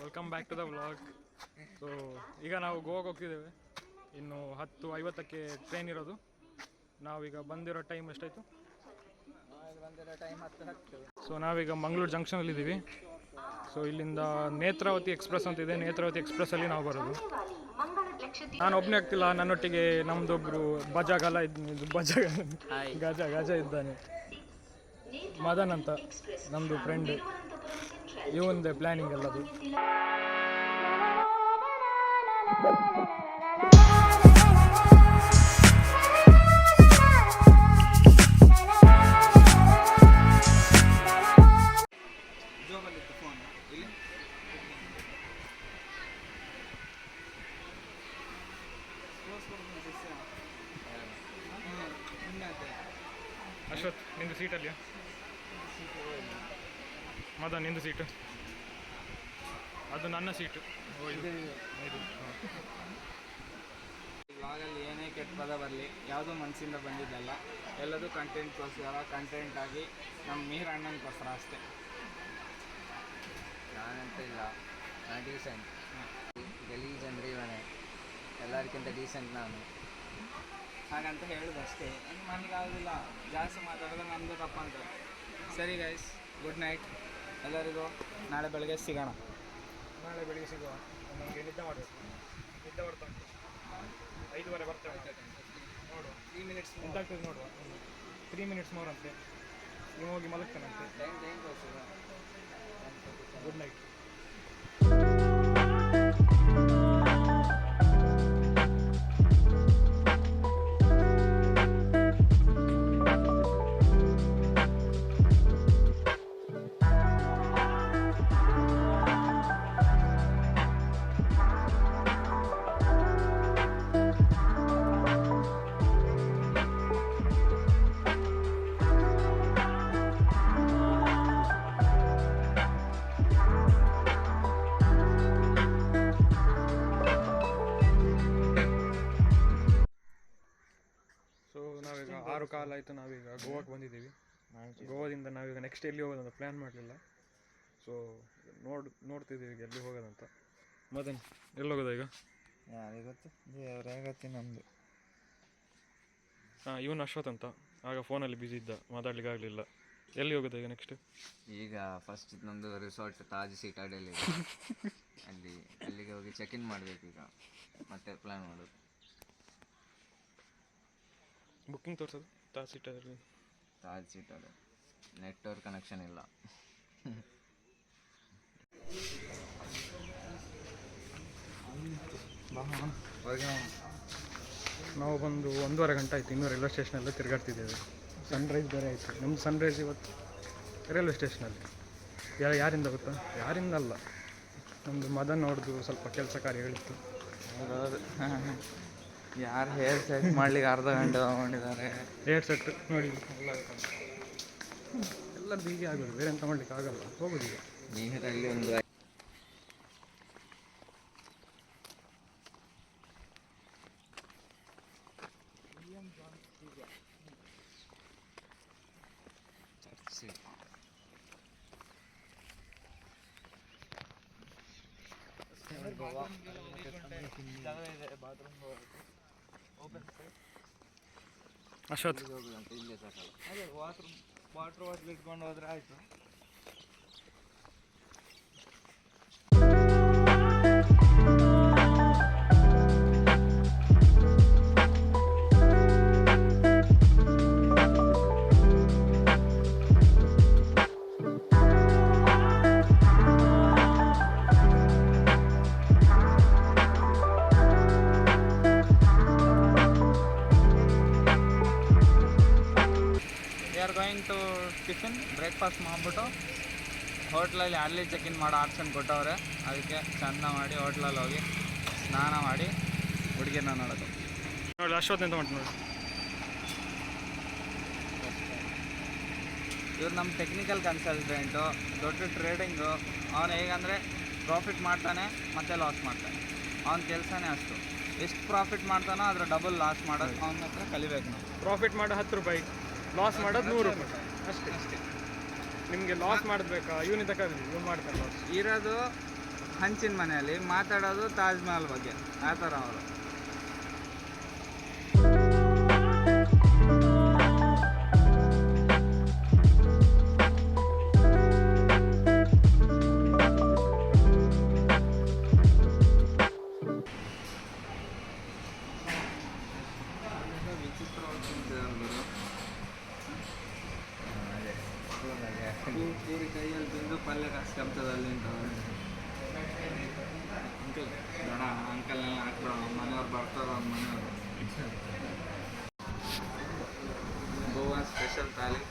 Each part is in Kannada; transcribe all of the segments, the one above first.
Welcome back to the vlog. So ಈಗ ನಾವು ಗೋವಾಗೆ ಹೋಗ್ತಿದ್ದೇವೆ. ಇನ್ನು 10:50ಕ್ಕೆ ಟ್ರೈನ್ ಇರೋದು. ನಾವೀಗ ಬಂದಿರೋ ಟೈಮ್ ಎಷ್ಟಾಯಿತು? ಸೊ ನಾವೀಗ ಮಂಗಳೂರು ಜಂಕ್ಷನಲ್ಲಿದ್ದೀವಿ. ಸೊ ಇಲ್ಲಿಂದ ನೇತ್ರಾವತಿ ಎಕ್ಸ್ಪ್ರೆಸ್ ಅಂತಿದೆ. ನೇತ್ರಾವತಿ ಎಕ್ಸ್ಪ್ರೆಸ್ಸಲ್ಲಿ ನಾವು ಬರೋದು. ನಾನು ಒಬ್ಬನೇ ಆಗ್ತಿಲ್ಲ, ನನ್ನೊಟ್ಟಿಗೆ ನಮ್ಮದೊಬ್ಬರು ಗಜ ಇದ್ದಾನೆ, ಮದನ್ ಅಂತ, ನಮ್ಮದು ಫ್ರೆಂಡ್. ಇವಂದೇ ಪ್ಲ್ಯಾನಿಂಗ್ ಎಲ್ಲದು. ಅಶ್ವಥ್, ನಿಂದು ಸೀಟಲ್ಲಿಯಾ? ಮದನ್, ನಿಂದು ಸೀಟು? ಅದು ನನ್ನ ಸೀಟು. ವ್ಲಾಗಲ್ಲಿ ಏನೇ ಕೆಟ್ಟ ಪದ ಬರಲಿ, ಯಾವುದೂ ಮನಸ್ಸಿಂದ ಬಂದಿದ್ದಲ್ಲ, ಎಲ್ಲದೂ ಕಂಟೆಂಟ್ಗೋಸ್ಕರ, ಕಂಟೆಂಟಾಗಿ ನಮ್ಮ ಮೀರ್ ಅಣ್ಣನಿಗೋಸ್ಕರ ಅಷ್ಟೇ. ನಾನಂತ ಇಲ್ಲ, ನಾನು ಡೀಸೆಂಟ್. ಗಲೀಜ್ ಅಂದರೆ ಇವನೇ, ಎಲ್ಲರಿಗಿಂತ ಡೀಸೆಂಟ್ ನಾನು. ಹಾಗಂತ ಹೇಳೋದಷ್ಟೇ, ನನಗಾಗೋದಿಲ್ಲ ಜಾಸ್ತಿ ಮಾತಾಡೋದು ನಮ್ಮದು ತಪ್ಪಂತ. ಸರಿ ಗೈಸ್, ಗುಡ್ ನೈಟ್ ಎಲ್ಲರಿಗೂ. ನಾಳೆ ಬೆಳಗ್ಗೆ ಸಿಗೋಣ. ನಮಗೆ ನಿದ್ದೆ ಮಾಡಬೇಕು. ನಿದ್ದೆ ಬರ್ತಾ ಉಂಟು. 5:15 ಬರ್ತೇವೆ. ನೋಡುವ 3 ಮಿನಿಟ್ಸ್ ಎಂತಾಗ್ತದೆ ನೋಡುವ. 3 ಮಿನಿಟ್ಸ್ ಮೋರ್ ಅಂತೆ. ನೀವು ಹೋಗಿ ಮಲಗ್ತಾನಂತೆ. Good night. ನಾವೀಗ 6:15 ಆಯಿತು. ನಾವೀಗ ಗೋವಾಕ್ಕೆ ಬಂದಿದ್ದೀವಿ. ಗೋವಾದಿಂದ ನಾವೀಗ ನೆಕ್ಸ್ಟ್ ಎಲ್ಲಿ ಹೋಗೋದಂತ ಪ್ಲ್ಯಾನ್ ಮಾಡಲಿಲ್ಲ. ಸೊ ನೋಡ್ತಿದ್ದೀವಿ ಈಗ ಎಲ್ಲಿ ಹೋಗೋದಂತ. ಮದನ್, ಎಲ್ಲಿ ಹೋಗೋದ ಈಗ? ಯಾರಿಗೆ ಗೊತ್ತು, ದೇವರೇ ಗೊತ್ತಿ ನಮ್ಮದು. ಇವನು ಅಶ್ವಥ್ ಅಂತ. ಆಗ ಫೋನಲ್ಲಿ ಬ್ಯುಸಿ ಇದ್ದ, ಮಾತಾಡ್ಲಿಕ್ಕೆ ಆಗಲಿಲ್ಲ. ಎಲ್ಲಿ ಹೋಗೋದು ಈಗ ನೆಕ್ಸ್ಟ್? ಈಗ ಫಸ್ಟ್ ನಮ್ಮದು ರಿಸಾರ್ಟ್ ತಾಜ್ ಸಿಟಾಡೆಲ್ ಅಲ್ಲಿಗೆ ಹೋಗಿ ಚೆಕ್ ಇನ್ ಮಾಡಬೇಕು ಈಗ, ಮತ್ತೆ ಪ್ಲ್ಯಾನ್ ಮಾಡೋದು. ಬುಕ್ಕಿಂಗ್ ತೋರಿಸೋದು ತಾಜ್ ಸಿಟಾಡೆಲ್ ನೆಟ್ವರ್ಕ್ ಕನೆಕ್ಷನ್ ಇಲ್ಲ. ನಾವು ಬಂದು 1.5 ಗಂಟೆ ಆಯಿತು. ಇನ್ನೂ ರೈಲ್ವೆ ಸ್ಟೇಷನಲ್ಲೇ ತಿರುಗಾಡ್ತಿದ್ದೇವೆ. ಸನ್ರೈಸ್ ಬೇರೆ ಆಯಿತು. ನಮ್ಮದು ಸನ್ರೈಸ್ ಇವತ್ತು ರೈಲ್ವೆ ಸ್ಟೇಷನಲ್ಲಿ. ಯಾರಿಂದ ಗೊತ್ತಾ? ಯಾರಿಂದ ಅಲ್ಲ, ನಮ್ಮದು ಮದನ್ ಅವ್ರದ್ದು ಸ್ವಲ್ಪ ಕೆಲಸ ಕಾರ್ಯಗಳಿತ್ತು. ಯಾರು ಹೇರ್ ಸೆಟ್ ಮಾಡ್ಲಿಕ್ಕೆ ಅರ್ಧ ಗಂಟೆ ತಗೊಂಡಿದ್ದಾರೆ. ಹೇರ್ ಸೆಟ್ ನೋಡಿ ಎಲ್ಲರದ್ದು ಹೀಗೆ ಆಗೋದು, ಬೇರೆ ಎಂತ ಮಾಡ್ಲಿಕ್ಕೆ ಆಗಲ್ಲ. ಹೋಗೋದು ಈಗ ನೀರಲ್ಲಿ ಒಂದು ಅಶ್ವಥ್, ಅದೇ ವಾಟರ್ ಬಾಟ್ಲ್ ಇಟ್ಕೊಂಡು ಹೋದ್ರೆ ಆಯಿತು. ಟಿಫಿನ್ ಬ್ರೇಕ್ಫಾಸ್ಟ್ ಮಾಡಿಬಿಟ್ಟು ಹೋಟ್ಲಲ್ಲಿ ಅಲ್ಲಿ ಚೆಕ್-ಇನ್ ಮಾಡೋ ಆಪ್ಷನ್ ಕೊಟ್ಟವ್ರೆ. ಅದಕ್ಕೆ ಚೆಂದ ಮಾಡಿ ಹೋಟ್ಲಲ್ಲಿ ಹೋಗಿ ಸ್ನಾನ ಮಾಡಿ ಹುಡುಗಿನ ನೋಡೋದು. ನೋಡಿ ಅಶ್ವಥ್ ಅಂತ ಮಾಡಿ ನೋಡಿ. ಇವ್ರು ನಮ್ಮ ಟೆಕ್ನಿಕಲ್ ಕನ್ಸಲ್ಟೆಂಟು, ದೊಡ್ಡ ಟ್ರೇಡಿಂಗು. ಅವನು ಹೇಗಂದರೆ ಪ್ರಾಫಿಟ್ ಮಾಡ್ತಾನೆ ಮತ್ತು ಲಾಸ್ ಮಾಡ್ತಾನೆ. ಅವನ ಕೆಲಸನೇ ಅಷ್ಟು. ಎಷ್ಟು ಪ್ರಾಫಿಟ್ ಮಾಡ್ತಾನೋ ಅದರ ಡಬಲ್ ಲಾಸ್ ಮಾಡೋದು ಅವನ ಹತ್ರ ಕಲಿಬೇಕು ನಾವು. ಪ್ರಾಫಿಟ್ ಮಾಡೋ 10 ರೂಪಾಯಿ, ಲಾಸ್ ಮಾಡೋದು 100 ರೂಪಾಯಿ ಅಷ್ಟೇ. ನಿಮಗೆ ಲಾಸ್ ಮಾಡಬೇಕಾ? ಇವನಿಂದ ಕರೀರಿ, ಇವ್ನು ಮಾಡ್ತಾನೆ ಲಾಸ್. ಇರೋದು ಹಂಚಿನ ಮನೆಯಲ್ಲಿ, ಮಾತಾಡೋದು ತಾಜ್ ಮಹಲ್ ಬಗ್ಗೆ. ಆ ಥರ ಅವರು. ಪೂರಿ ಕೈಯಲ್ಲಿ ತಿಂದು ಪಲ್ಯ ಕಷ್ಟದಲ್ಲಿ ಅಂಕಲ್ ಬೇಡ, ಅಂಕಲ್ನೆಲ್ಲ ಹಾಕ್ಬಿಡೋ, ಮನೆಯವ್ರು ಬರ್ತಾರೋ ಅವ್ನ ಮನೆಯವರು. Goa special thali.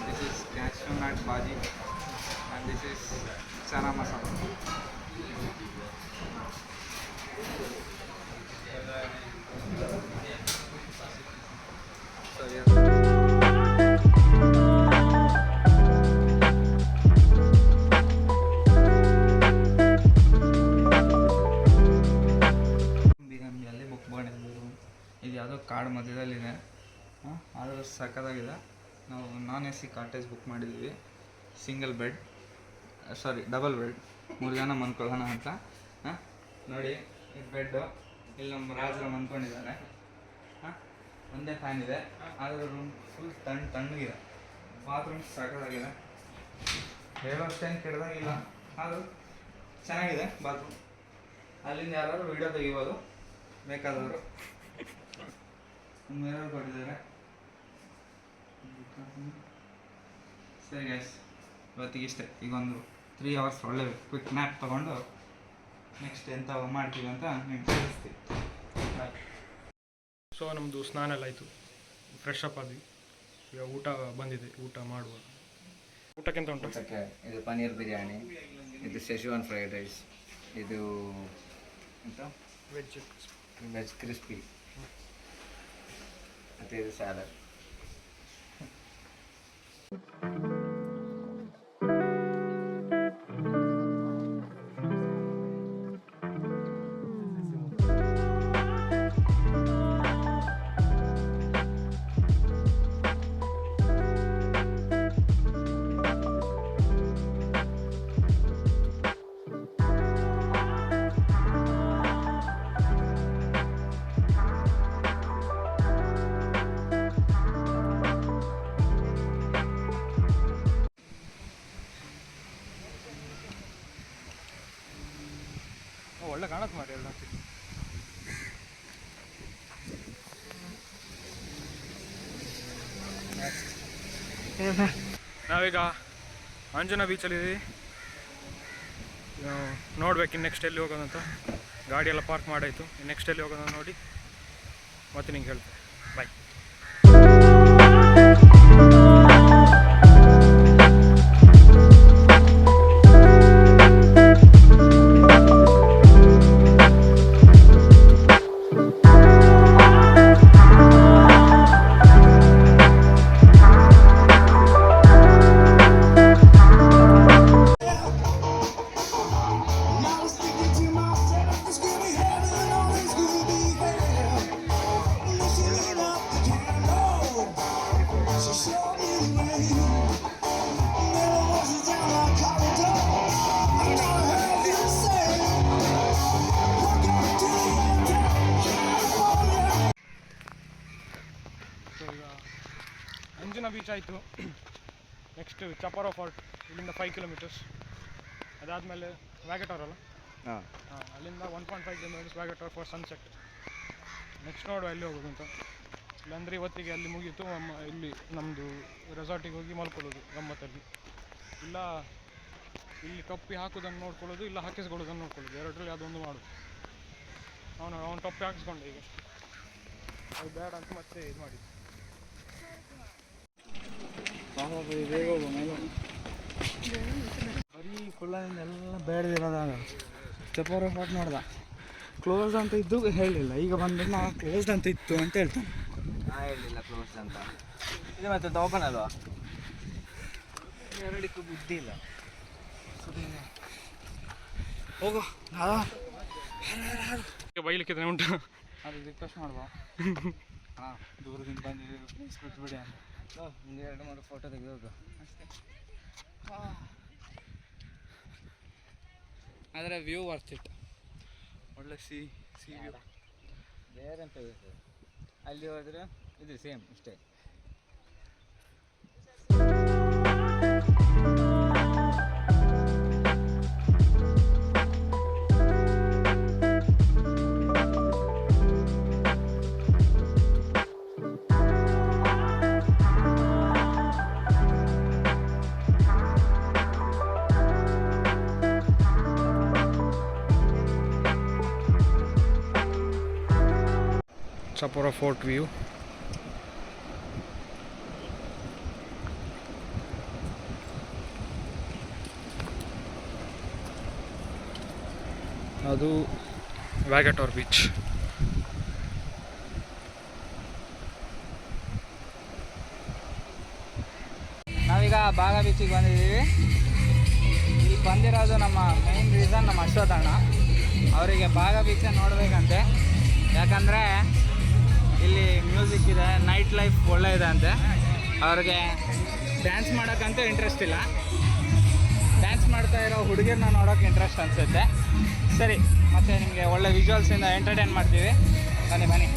This is cashew nut bhaji and this is chana masala. ಬಿರಿಯಾನಿಯಲ್ಲಿ ಬುಕ್ ಮಾಡಿದ್ರು. ಇದು ಯಾವುದೋ ಕಾಡು ಮಧ್ಯದಲ್ಲಿದೆ, ಆದರೂ ಸಕ್ಕತ್ತಾಗಿದೆ. ನಾವು non-AC ಕಾಟೇಜ್ ಬುಕ್ ಮಾಡಿದ್ವಿ. ಡಬಲ್ ಬೆಡ್, 3 ಜನ ಮನ್ಕೊಳ್ಳೋಣ ಅಂತ. ನೋಡಿ, ಇದು ಬೆಡ್ಡು. ಇಲ್ಲಿ ನಮ್ಮ ರಾಜರು ಮನ್ಕೊಂಡಿದ್ದಾರೆ. ಒಂದೇ ಫ್ಯಾನ್ ಇದೆ, ಆದರೆ ರೂಮ್ ಫುಲ್ ತಣ್ಣಗಿದೆ. ಬಾತ್ರೂಮ್ ಸಕ್ಕತ್ತಾಗಿದೆ. ಹೇಳೋಷ್ಟೇನು ಕೆಡ್ದಾಗಿಲ್ಲ, ಆದರೂ ಚೆನ್ನಾಗಿದೆ ಬಾತ್ರೂಮ್. ಅಲ್ಲಿಂದ ಯಾರು ವಿಡಿಯೋ ತೆಗಿಬೋದು ಬೇಕಾದವರು. ಮಿರರ್ ಕೊಟ್ಟಿದ್ದಾರೆ. ಸರಿ ಗೈಸ್, ಇವತ್ತಿಗೆ ಇಷ್ಟೇ. ಈಗ ಒಂದು 3 ಅವರ್ಸ್ ಒಳ್ಳೆ ಕ್ವಿಕ್ ನ್ಯಾಪ್ ತೊಗೊಂಡು ನೆಕ್ಸ್ಟ್ ಎಂತ ಮಾಡ್ತೀವಿ ಅಂತ ನಿಮ್ಗೆ ತಿಳಿಸ್ತೀವಿ. ಸೊ ನಮ್ಮದು ಸ್ನಾನ ಎಲ್ಲ ಆಯಿತು, ಫ್ರೆಶ್ ಅಪ್ ಆದ್ವಿ. ಈಗ ಊಟ ಬಂದಿದೆ, ಊಟ ಮಾಡುವ. ಊಟಕ್ಕೆಂತ ಉಂಟು? ಊಟಕ್ಕೆ ಇದು ಪನ್ನೀರ್ ಬಿರಿಯಾನಿ, ಇದು ಶೆಜ್ವಾನ್ ಫ್ರೈಡ್ ರೈಸ್, ಇದು ಎಂತ ವೆಜ್ ಕ್ರಿಸ್ಪಿ, ಮತ್ತು ಇದು ಸ್ಯಾಲಡ್. ಒಳ್ಳೆ ಕಾಣತ್ ಮಾಡಿ ಎಲ್ಲ. ನಾವೀಗ ಅಂಜನಾ ಬೀಚಲ್ಲಿದ್ದೀವಿ. ನೋಡ್ಬೇಕು ಇನ್ನು ನೆಕ್ಸ್ಟ್ ಎಲ್ಲಿ ಹೋಗೋದಂತ. ಗಾಡಿ ಎಲ್ಲ ಪಾರ್ಕ್ ಮಾಡಾಯಿತು. ನೆಕ್ಸ್ಟ್ ಎಲ್ಲಿ ಹೋಗೋದಂತ ನೋಡಿ ಮತ್ತೆ ನಿಂಗೆ ಹೇಳ್ತೆ. ಬಾಯ್. ಅಂಜನಾ ಬೀಚ್ ಆಯಿತು. ನೆಕ್ಸ್ಟ್ ಚಪಾರೋ ಫೋರ್ಟ್, ಇಲ್ಲಿಂದ 5 ಕಿಲೋಮೀಟರ್ಸ್. ಅದಾದಮೇಲೆ ವ್ಯಾಗಟಾರ್ ಅಲ್ಲ, ಅಲ್ಲಿಂದ 1.5 ಕಿಲೋಮೀಟರ್ಸ್ ವ್ಯಾಗಟಾರ್ ಫಾರ್ ಸನ್ಸೆಟ್. ನೆಕ್ಸ್ಟ್ ನೋಡುವ ಎಲ್ಲಿ ಹೋಗೋದು ಅಂತ. ಇಲ್ಲಾಂದರೆ ಇವತ್ತಿಗೆ ಅಲ್ಲಿ ಮುಗೀತು. ಇಲ್ಲಿ ನಮ್ಮದು ರೆಸಾರ್ಟಿಗೆ ಹೋಗಿ ಮಲ್ಕೊಳ್ಳೋದು ಗಮ್ಮತ್ತಲ್ಲಿ. ಇಲ್ಲ ಇಲ್ಲಿ ಟೊಪ್ಪಿ ಹಾಕೋದನ್ನು ನೋಡ್ಕೊಳ್ಳೋದು, ಇಲ್ಲ ಹಾಕಿಸ್ಕೊಳ್ಳೋದನ್ನು ನೋಡ್ಕೊಳ್ಳೋದು. ಎರಡರಲ್ಲಿ ಯಾವುದೊಂದು ಮಾಡೋದು. ಅವನು ಟೊಪ್ಪಿ ಹಾಕಿಸ್ಕೊಂಡೆ ಈಗ. ಅದು ಬೇಡ ಅಂತ ಮತ್ತೆ ಇದು ಮಾಡಿದ್ದು. ಬೇಗ ಹೋಗೋ ಬರೀ ಕುಳ್ಳದಿಂದ ಎಲ್ಲ ಬೇಡದಿರೋದಾಗ ಚಪಾರೋ ಫಾಟ್ ಮಾಡ್ದ. ಕ್ಲೋಸ್ ಅಂತ ಇದ್ದು ಹೇಳಿಲ್ಲ. ಈಗ ಬಂದ್ಬಿಟ್ಟು ನಾ ಕ್ಲೋಸ್ಡ್ ಅಂತ ಇತ್ತು ಅಂತ ಹೇಳ್ತಾನೆ. ನಾ ಹೇಳಿಲ್ಲ ಕ್ಲೋಸ್ ಅಂತ. ಇದು ಮತ್ತೆ ಓಪನ್ ಅಲ್ವಾ? ಎರಡಕ್ಕೂ ಬುದ್ಧಿ ಇಲ್ಲ. ಹೋಗು ಬೈಲಿಕ್ಕೆ ಉಂಟು. ಅದು ರಿಕ್ವೆಸ್ಟ್ ಮಾಡುವ. ಹಾಂ, ದೂರದಿಂದ ಬಂದಿದ್ದೀವಿ, ಪ್ಲೀಸ್ ಬಿಟ್ಬಿಡಿ ಅಂತ. ಒಂದು 2-3 ಫೋಟೋ ತೆಗೆದು ಹೋಗು ಅಷ್ಟೇ. ಆದರೆ ವ್ಯೂ ವರ್ತ್ ಇಟ್. ಒಳ್ಳೆ ಸಿ ವ್ಯೂ. ಬೇರೆ ಅಂತ ಬೇಕು. ಅಲ್ಲಿ ಹೋದರೆ ಇದು ಸೇಮ್ ಇಷ್ಟೇ. Sapora Fort view. ಅದು ವ್ಯಾಗಟೋರ್ ಬೀಚ್. ನಾವೀಗ ಬಾಗ ಬೀಚಿಗೆ ಬಂದಿದ್ದೀವಿ. ಇಲ್ಲಿ ಬಂದಿರೋದು ನಮ್ಮ ಮೇನ್ ರೀಸನ್ ನಮ್ಮ ಅಶ್ವಥಣ್ಣ. ಅವರಿಗೆ ಬಾಗ ಬೀಚ್ ನೋಡಬೇಕಂತೆ. ಯಾಕಂದರೆ ಇಲ್ಲಿ ಮ್ಯೂಸಿಕ್ ಇದೆ, ನೈಟ್ ಲೈಫ್ ಒಳ್ಳೆ ಇದೆ ಅಂತೆ. ಅವ್ರಿಗೆ ಡ್ಯಾನ್ಸ್ ಮಾಡೋಕ್ಕಂತೂ ಇಂಟ್ರೆಸ್ಟ್ ಇಲ್ಲ, ಡ್ಯಾನ್ಸ್ ಮಾಡ್ತಾ ಇರೋ ಹುಡುಗಿರನ್ನ ನೋಡೋಕೆ ಇಂಟ್ರೆಸ್ಟ್ ಅನಿಸುತ್ತೆ. ಸರಿ, ಮತ್ತು ನಿಮಗೆ ಒಳ್ಳೆ ವಿಜುವಲ್ಸಿಂದ ಎಂಟರ್ಟೈನ್ ಮಾಡ್ತೀವಿ. ಬನ್ನಿ.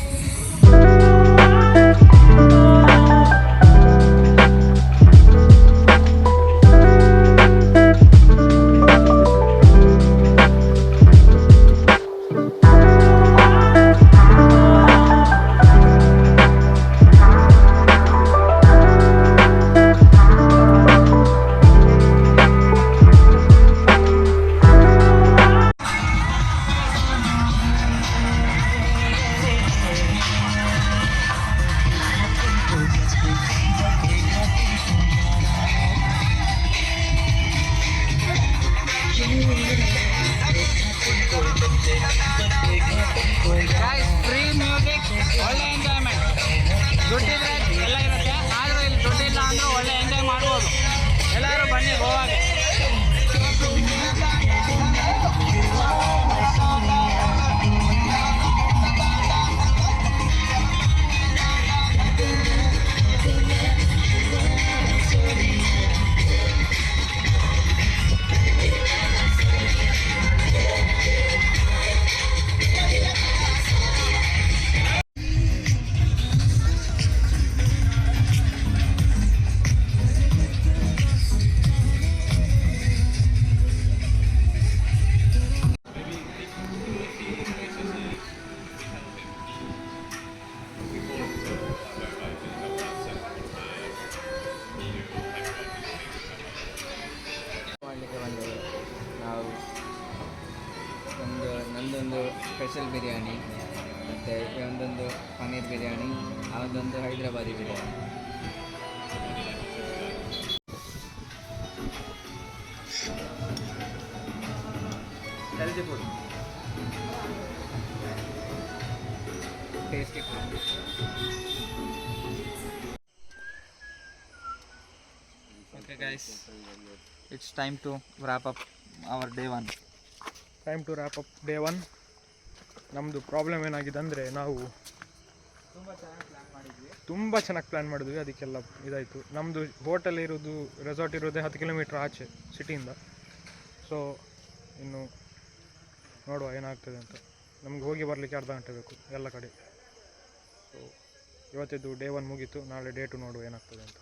ಫ್ರೀ ಮ್ಯೂಸಿಕ್, ಒಳ್ಳೆ ಎಂಜಾಯ್ಮೆಂಟ್. ದುಡ್ಡಿದ್ರೆ ಎಲ್ಲ ಇರುತ್ತೆ, ಆದರೂ ಇಲ್ಲಿ ದುಡ್ಡಿಲ್ಲ ಅಂದರೂ ಒಳ್ಳೆ ಎಂಜಾಯ್ ಮಾಡ್ಬೋದು. ಎಲ್ಲರೂ ಬನ್ನಿ ಗೋವಾಗೆ. ನಂದೊಂದು ಸ್ಪೆಷಲ್ ಬಿರಿಯಾನಿ, ಮತ್ತು ಒಂದೊಂದು ಪನ್ನೀರ್ ಬಿರಿಯಾನಿ, ಅದೊಂದು Hyderabadi biryani. Healthy food, tasty food. Okay guys, it's time to wrap up our day 1. Time to wrap up day 1. ನಮ್ಮದು ಪ್ರಾಬ್ಲಮ್ ಏನಾಗಿದೆ ಅಂದರೆ ನಾವು ತುಂಬ ಚೆನ್ನಾಗಿ ಪ್ಲ್ಯಾನ್ ಮಾಡಿದ್ವಿ, ಅದಕ್ಕೆಲ್ಲ ಇದಾಯಿತು. ನಮ್ಮದು ಹೋಟೆಲ್ ಇರೋದು, ರೆಸಾರ್ಟ್ ಇರೋದೇ 10 ಕಿಲೋಮೀಟ್ರ್ ಆಚೆ ಸಿಟಿಯಿಂದ. ಸೊ ಇನ್ನು ನೋಡುವ ಏನಾಗ್ತದೆ ಅಂತ. ನಮ್ಗೆ ಹೋಗಿ ಬರಲಿಕ್ಕೆ ಅರ್ಧ ಗಂಟೆ ಬೇಕು ಎಲ್ಲ ಕಡೆ. ಸೊ ಇವತ್ತಿದ್ದು ಡೇ 1 ಮುಗೀತು, ನಾಳೆ ಡೇ 2 ನೋಡುವ ಏನಾಗ್ತದೆ ಅಂತ.